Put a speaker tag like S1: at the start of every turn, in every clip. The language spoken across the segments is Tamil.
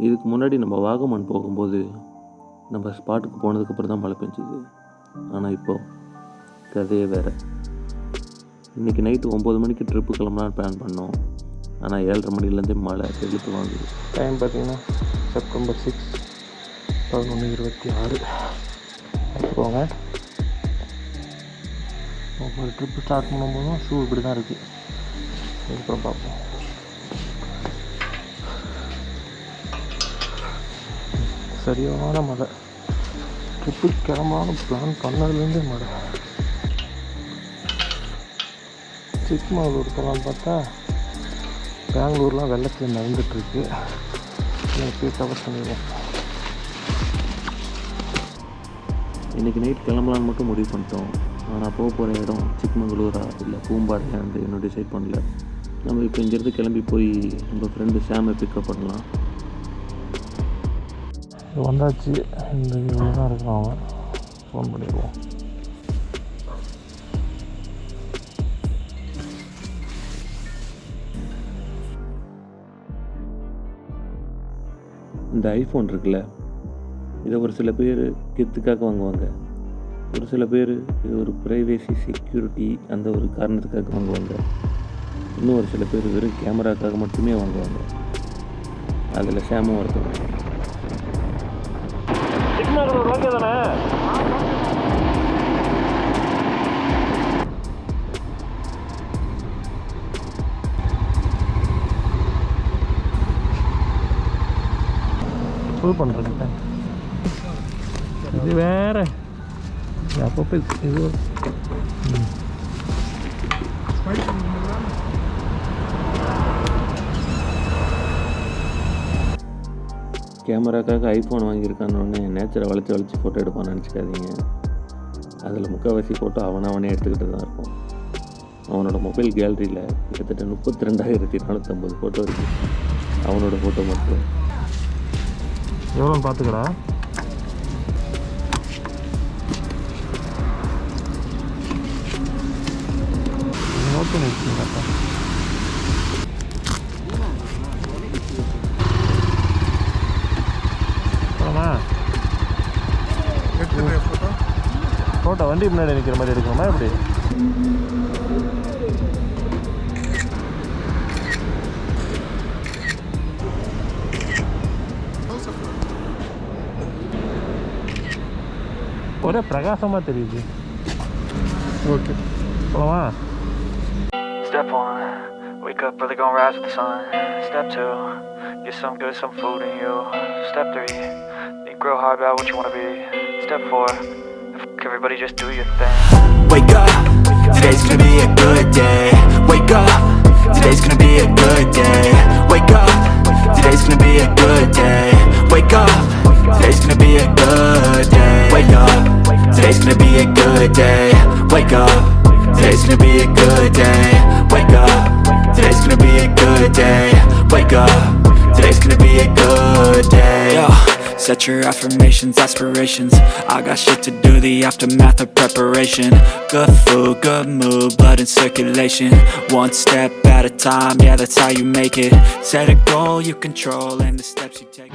S1: இதுக்கு முன்னாடி நம்ம வாகமான் போகும்போது நம்ம ஸ்பாட்டுக்கு போனதுக்கப்புறம் தான் மழை பெஞ்சுது. ஆனால் இப்போது கதையே வேறு. இன்றைக்கி நைட்டு 9 மணிக்கு ட்ரிப்பு கிளம்பலான்னு பிளான் பண்ணோம். ஆனால் 7:30 மணிலேருந்தே மழை செலுத்து வாங்குது. டைம் பார்த்திங்கன்னா செப்டம்பர் 6 11:26 பார்த்துக்கோங்க. ஒரு ட்ரிப்பு ஸ்டார்ட் பண்ணும்போதும் ஷூ இப்படி தான் இருக்குது. அதுக்கப்புறம் பார்ப்போம். சரியான மழை. ட்ரிப்பு கிளம்பாலும் பிளான் பண்ணதுலேருந்தே மழை. சிக்மகளூர் போகலான்னு பார்த்தா பெங்களூர்லாம் வெள்ளத்தில் நடந்துகிட்ருக்கு. போய் கவர் பண்ணிடுவோம். இன்றைக்கி நைட் கிளம்பலான்னு மட்டும் முடிவு பண்ணிட்டோம். ஆனால் போகிற இடம் சிக்மகளூரா இல்லை பூம்பாறையான்னு இன்னும் டிசைட் பண்ணல. நம்ம இப்போ இங்கேருந்து கிளம்பி போய் நம்ம ஃப்ரெண்டு சாமை பிக்கப் பண்ணலாம். வந்தாச்சு. இந்த இவ்வளோ தான் இருக்கும். அவன் ஃபோன் பண்ணிடுவோம். இந்த ஐஃபோன் இருக்குல்ல, இதை ஒரு சில பேர் கிஃப்ட்டுக்காக வாங்குவாங்க. ஒரு சில பேர் இது ஒரு ப்ரைவேசி செக்யூரிட்டி அந்த ஒரு காரணத்துக்காக வாங்குவாங்க. இன்னும் ஒரு சில பேர் வெறும் கேமராக்காக மட்டுமே வாங்குவாங்க. அதில் சாமும் ஒருத்தவங்க. சிக்மகளூர் ஓகே தானே? ஃபுல் பண்ணுறேன். இது வேற அப்பப்போ இது கேமராக்காக ஐஃபோன் வாங்கியிருக்கானோடனே நேச்சரை வளைச்சி ஃபோட்டோ எடுப்பான்னு நினச்சிக்காதீங்க. அதில் முக்கால்வாசி ஃபோட்டோ அவனே எடுத்துக்கிட்டு தான் இருக்கும். அவனோட மொபைல் கேலரியில் கிட்டத்தட்ட 32,450 ஃபோட்டோ இருக்குது. அவனோட ஃபோட்டோ மட்டும் எவ்வளோன்னு பார்த்துக்கடா. நோட் பண்ணி வச்சுக்கோங்கப்பா. ஃபோட்டோ வண்டி முன்னாடி நிற்கிற மாதிரி எடுக்கணுமா எப்படி? ஒரே பிரகாசமாக தெரியுது. ஓகே போகலாமா?
S2: Step 1, wake up early, gonna rise with the sun. Step 2, get some food in you. Step 3, think real hard about what you wanna be. Step 4, everybody just do your thing. Wake up, today's gonna be a good day. Wake up, today's gonna be a good day. Wake up, today's gonna be a good day. Wake up, today's gonna be a good day. Wake up, today's gonna be a good day. Wake up, today's gonna be a good day. Wake up, today's gonna be a good day. Wake up, today's gonna be a good day. Yo, set your affirmations, aspirations. I got shit to do, the aftermath of preparation. Good food, good mood, blood in circulation. One step at a time, yeah, that's how you make it. Set a goal you control and the steps you take.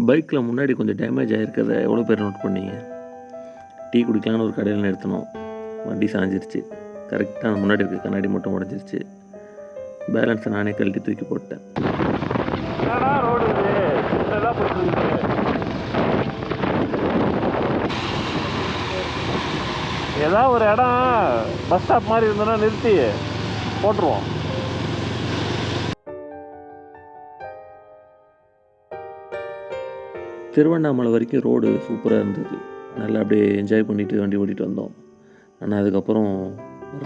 S1: பைக்கில் முன்னாடி கொஞ்சம் டேமேஜ் ஆகிருக்கிறத எவ்வளோ பேர் நோட் பண்ணீங்க? டீ குடிக்கலான்னு ஒரு கடையில் நிறுத்தினோம். வண்டி சாஞ்சிருச்சு. கரெக்டாக முன்னாடி இருக்க கண்ணாடி மட்டும் உடஞ்சிருச்சு. பேலன்ஸை நானே கழட்டி தூக்கி போட்டேன். ஏதாவது ஒரு இடம் பஸ் ஸ்டாப் மாதிரி இருந்தோன்னா நிறுத்தி போட்டுருவோம். திருவண்ணாமலை வரைக்கும் ரோடு சூப்பராக இருந்தது. நல்லா அப்படியே என்ஜாய் பண்ணிவிட்டு வண்டி ஓட்டிகிட்டு வந்தோம். ஆனால் அதுக்கப்புறம்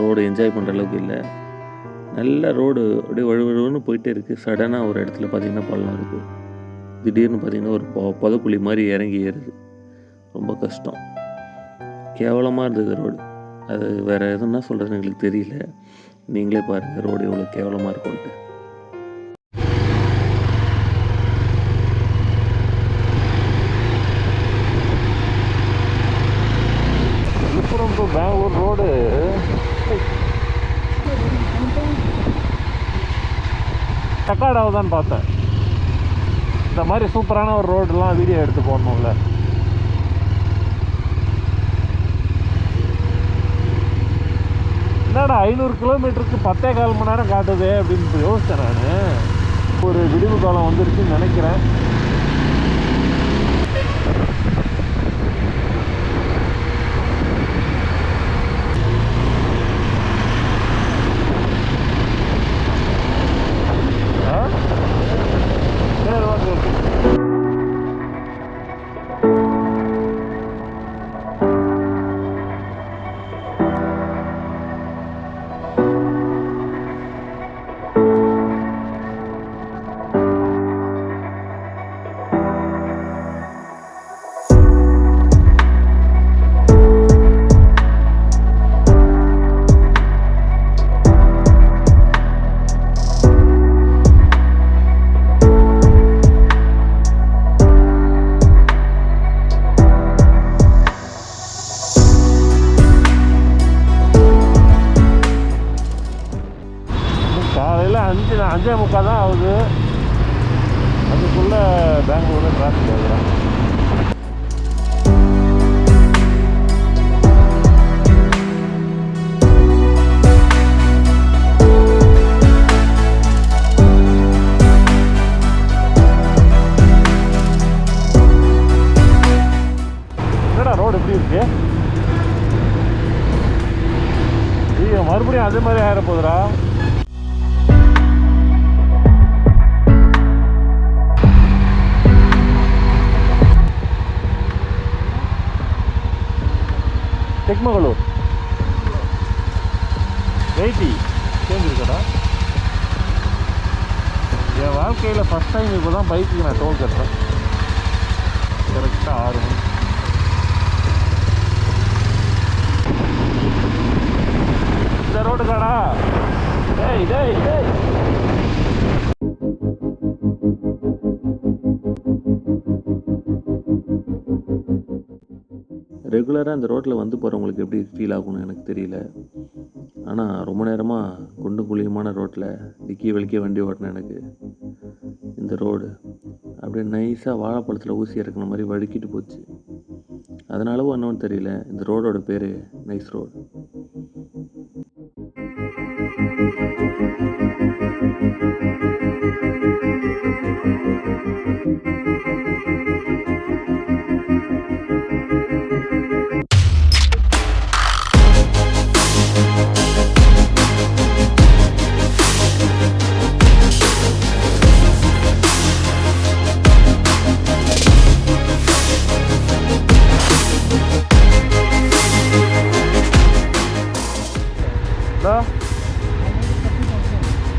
S1: ரோடு என்ஜாய் பண்ணுற அளவுக்கு இல்லை. நல்ல ரோடு அப்படியே வழுவழுன்னு போயிட்டே இருக்குது. சடனாக ஒரு இடத்துல பார்த்திங்கன்னா பள்ளம் இருக்குது. திடீர்னு பார்த்திங்கன்னா ஒரு புதக்குழி மாதிரி இறங்கி ஏறுது. ரொம்ப கஷ்டம். கேவலமாக இருந்தது ரோடு. அது வேறு எதுனா சொல்கிறதுன்னு எங்களுக்கு தெரியல. நீங்களே பாருங்கள் ரோடு எவ்வளோ கேவலமாக இருக்கும்ன்ட்டு. பெங்களூர் ரோடு ரெக்கார்ட் ஆகுதான்னு பார்த்தேன். இந்த மாதிரி சூப்பரான ஒரு ரோடெலாம் வீடியோ எடுத்து போடணும்ல. என்னடா 500 கிலோமீட்டருக்கு 10.25 மணி நேரம் காட்டுது அப்படின்னு யோசித்தேன் நான். ஒரு விடிவு காலம் வந்துருச்சுன்னு நினைக்கிறேன். காலையில் 5:45 தான் ஆகுது. அதுக்குள்ளே பெங்களூரில் டிராஃபிக் ஆகுதுறான். என்னடா ரோடு எப்படி இருக்கு? ஐயோ, மறுபடியும் அதே மாதிரி ஆயிட போகுதுடா. Chikmagalur. Yezdi சேர்ந்துருக்கடா. என் வாழ்க்கையில் ஃபஸ்ட் டைம் இப்போ தான் பைக்குக்கு நான் டோல் கட்டுறேன். கரெக்டாக 6 மணி. இந்த ரோடு காடா. டேய் டேய் டேய். ரெகுலராக இந்த ரோட்டில் வந்து போகிறவங்களுக்கு எப்படி ஃபீல் ஆகும்னு எனக்கு தெரியல. ஆனால் ரொம்ப நேரமாக குண்டும் குழியுமான ரோட்டில் டிக்கி வலிக்க வண்டி ஓட்டினேன். எனக்கு இந்த ரோடு அப்படியே நைஸாக வாழைப்பழத்தில் ஊசி இறக்குன மாதிரி வழுக்கிட்டு போச்சு. அதனாலவும் என்னன்னு தெரியல, இந்த ரோடோட பேர் நைஸ் ரோடு.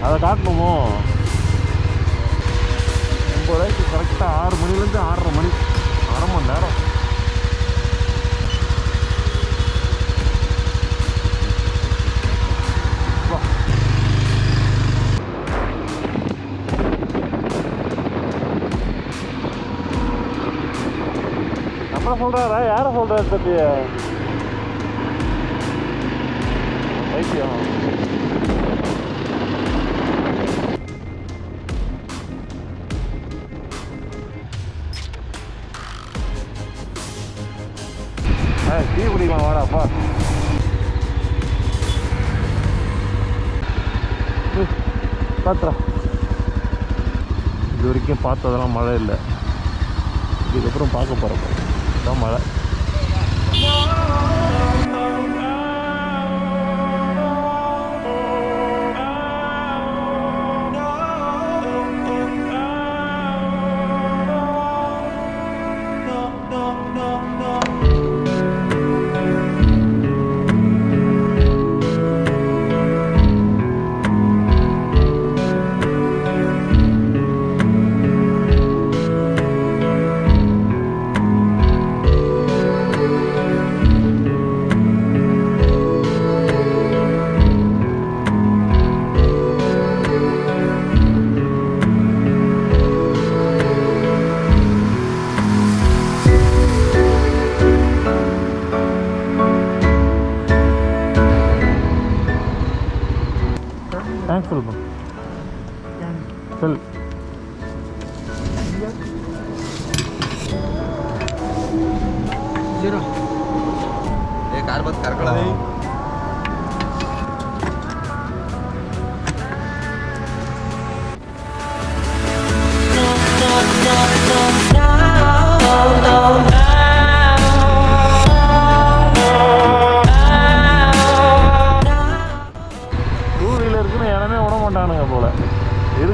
S1: அதை காட்டணுமோ? 9 ரூபாய்க்கு கரெக்டாக 6 மணிலேருந்து 6:30 மணி, 1/2 மணி நேரம். நம்ம சொல்கிறாரா? யாரை சொல்கிறாரு தம்பி? வைத்தியம். டீ குடிக்கலாம் வாடாப்பா. பார்த்துறா. இது வரைக்கும் பார்த்ததெல்லாம் மழை இல்லை. இதுக்கப்புறம் பார்க்க போகிறப்ப தான் மழை. தேங்க்ஸ் சொல்லுங்க சொல்.
S3: कार बस कारकड़ा दे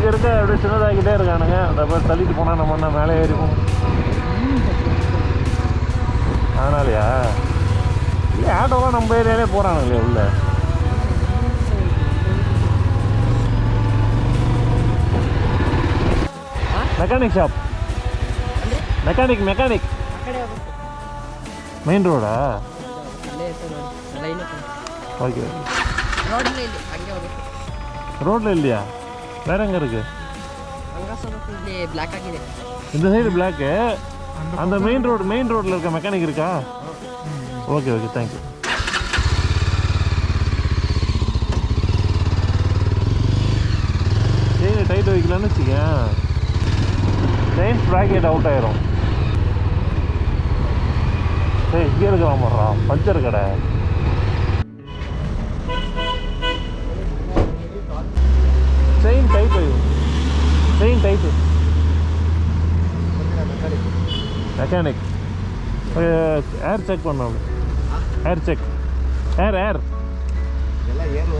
S1: இருக்க அப்படியே சின்னதாகிட்டே இருக்கானுங்க. அந்த மாதிரி தள்ளிட்டு போனால் நம்ம என்ன மேலே ஏறிப்போம். அதனாலயா இல்லை ஆட்டோலாம் நம்ம ஏரியாலே போகிறானுங்களே உள்ள. மெக்கானிக் ஷாப் மெக்கானிக் மெயின் ரோடா? ஓகே ரோட்டில் இல்லையா? வேற எங்கே இருக்கு? இந்த சைடு பிளாக்கு. அந்த மெயின் ரோட்டில் இருக்க மெக்கானிக் இருக்கா? Okay thank you. செயின் டைட் வைக்கலான்னு வச்சுக்கேன், செயின் ப்ராக்கெட் அவுட் ஆயிரும். சரி இங்கே இருக்கலாம் போடுறா பஞ்சர் கடை. Chain tight mechanic air check பண்ணோம். ಏರ್ ಚೆಕ್ ಏರ್
S3: ಎಲ್ಲ ಏನು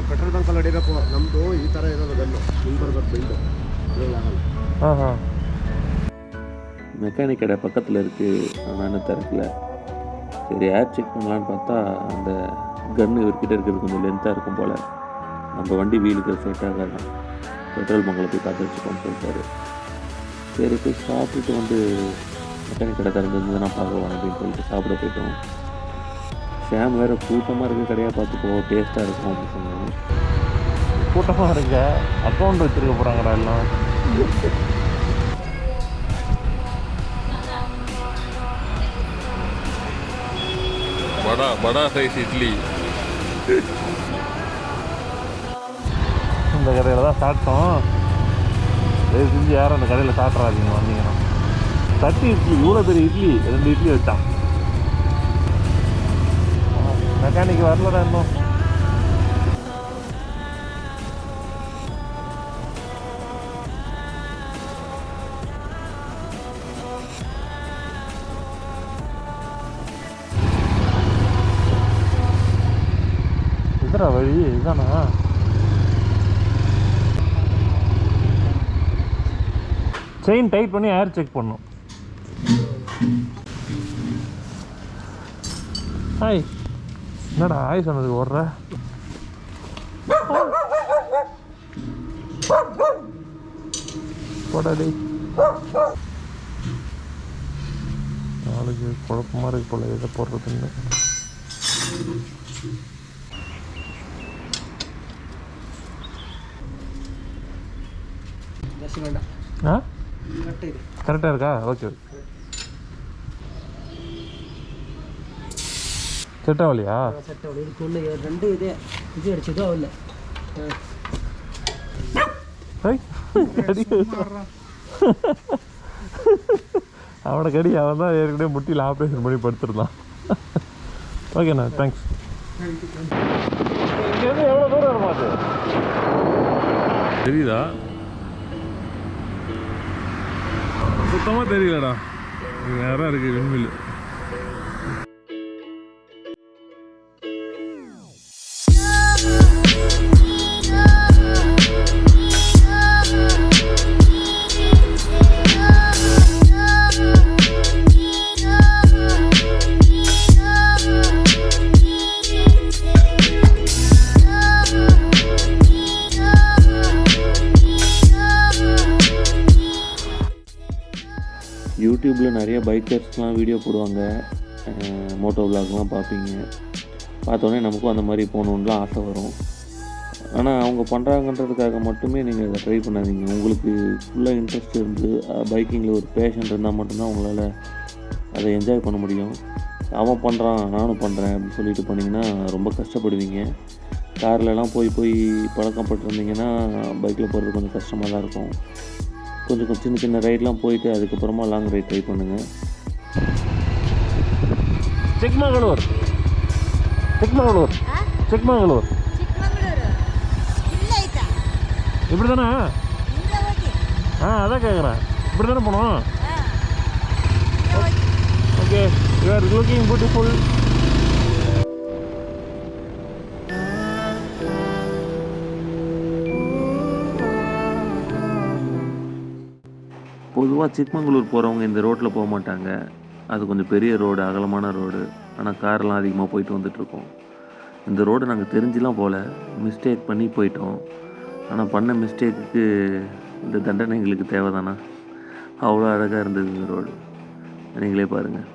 S3: ಪೆಟ್ರೋಲ್ ಬಂಕಲ್ಲಿ ಹೊಡಿಬೇಕು. ನಮ್ಮದು ಈ ಥರ ಇರೋದು ಗನ್ನು ಹಿಂಗೆ ಬರ್ಬೇಕು ಬಿಲ್ಡು ಆಗಲ್ಲ.
S1: ಹಾಂ மெக்கானிக் கடை பக்கத்தில் இருக்குது, ஆனால் என்ன திறக்கல. சரி ஏர் செக் பண்ணலான்னு பார்த்தா அந்த கன்று இவர்கிட்ட இருக்கிறது கொஞ்சம் லென்த்தாக இருக்கும் போல். நம்ம வண்டி வீலுக்கு செட் ஆகாதான், பெட்ரோல் பங்கில் போய் பார்த்து வச்சுக்கோன்னு சொல்லிட்டாரு. சரி போய் சாப்பிட்டுட்டு வந்து மெக்கானிக் கடை திறந்துருந்ததுன்னா பார்க்கலாம் அப்படின்னு சொல்லிட்டு சாப்பிட போயிட்டோம். ஷாம் வேறு கூட்டமாக இருக்க கடையாக பார்த்துக்கோ, டேஸ்ட்டாக இருக்கும் அப்படின்னு சொன்னாங்க. கூட்டமாக இருக்க அக்கௌண்ட் வச்சுருக்க போகிறாங்கடா எல்லாம்.
S4: बड़ा साइज इडली
S1: இந்த கடையில் தான் சாப்பிட்டோம். தயவு செஞ்சு யாரும் அந்த கடையில் சாப்பிட்றாதீங்க வந்தீங்கன்னா. தட்டி இட்லி, இவ்வளோ பெரிய இட்லி, 2 இட்லி வச்சான். மெக்கானிக் வரலடா இன்னும். இதுடா வழி இதுதானா? செயின் டைட் பண்ணி ஏர் செக் பண்ணும். ஹாய் என்னடா ஹாய் சொன்னதுக்கு ஓடுற? போடாடி நாளைக்கு குழப்பமாக இருக்கு போல எதை போடுறதுன்னு. ஆ கரெக்டாக இருக்கா? ஓகே செட் ஆகலையா?
S5: செட் ஆகல. இதுக்கு ஒன்று 2 இது அடிச்சதோ இல்லை.
S1: அவனை கடி அவன் தான் ஏற்கனவே முட்டியில் ஆப்ரேஷன் பண்ணி படுத்துருந்தான். ஓகேண்ணா தேங்க்ஸ். இங்கேருந்து எவ்வளோ தூரம் வருமா அது தெரியுதா? சுத்தமாக தெரியலடா. நேரம் இருக்குது விண்மில். யூடியூப்பில் நிறைய பைக்கர்ஸ்லாம் வீடியோ போடுவாங்க, மோட்டோ விலாக்லாம் பார்ப்பீங்க. பார்த்தோன்னே நமக்கும் அந்த மாதிரி போகணுன்னுலாம் ஆசை வரும். ஆனால் அவங்க பண்ணுறாங்கன்றதுக்காக மட்டுமே நீங்கள் அதை ட்ரை பண்ணாதீங்க. உங்களுக்கு ஃபுல்லாக இன்ட்ரெஸ்ட் இருந்து பைக்கிங்கில் ஒரு பேஷன் இருந்தால் மட்டும்தான் உங்களால் அதை என்ஜாய் பண்ண முடியும். அவன் பண்ணுறான் நானும் பண்ணுறேன் அப்படின்னு சொல்லிட்டு பண்ணிங்கன்னா ரொம்ப கஷ்டப்படுவீங்க. கார்லலாம் போய் பழக்கப்பட்டிருந்தீங்கன்னா பைக்கில் போகிறது கொஞ்சம் கஷ்டமாக தான் இருக்கும். கொஞ்சம் சின்ன சின்ன ரைட்லாம் போயிட்டு அதுக்கப்புறமா லாங் ரைட் ட்ரை பண்ணுங்கள். ಚಿಕ್ಕಮಗಳೂರು ಚಿಕ್ಕಮಗಳೂರು ಚಿಕ್ಕಮಗಳೂರು இப்படி தானே? அதான் கேட்குறேன். இப்படி தானே போகணும்? Okay, you are looking beautiful. பொதுவாக சிக்மங்களூர் போகிறவங்க இந்த ரோட்டில் போக மாட்டாங்க. அது கொஞ்சம் பெரிய ரோடு, அகலமான ரோடு. ஆனால் கார்லாம் அதிகமாக போயிட்டு வந்துட்ருக்கோம். இந்த ரோடு நாங்கள் தெரிஞ்சுலாம் போகல, மிஸ்டேக் பண்ணி போயிட்டோம். ஆனால் பண்ண மிஸ்டேக்குக்கு இந்த தண்டனை எங்களுக்கு தேவைதானா? அவ்வளோ அழகாக இருந்தது இந்த ரோடு, நீங்களே பாருங்கள்.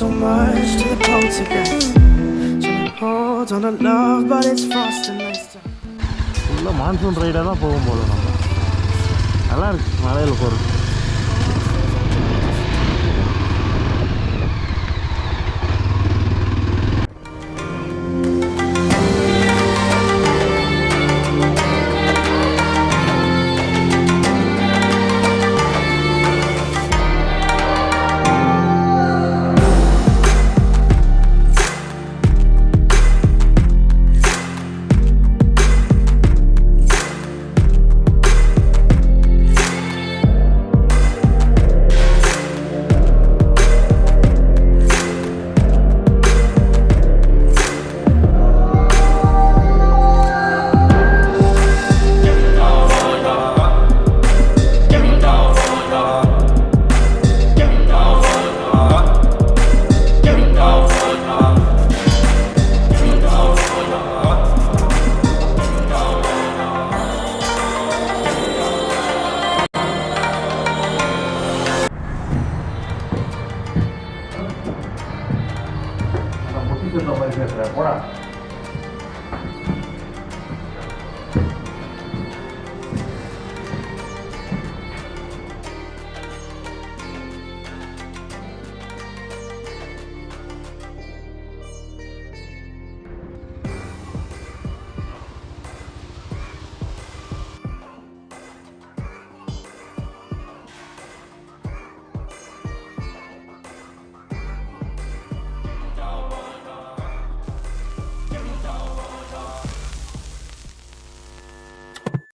S4: So much to the poltergeist. Trying to hold on to love, but it's frost and nice time.
S1: ஃபுல்லாக மான்சூன் ரைடாக தான் போகும் போல. நம்ம நல்லா இருக்கு மலையில் போகிறது. போடா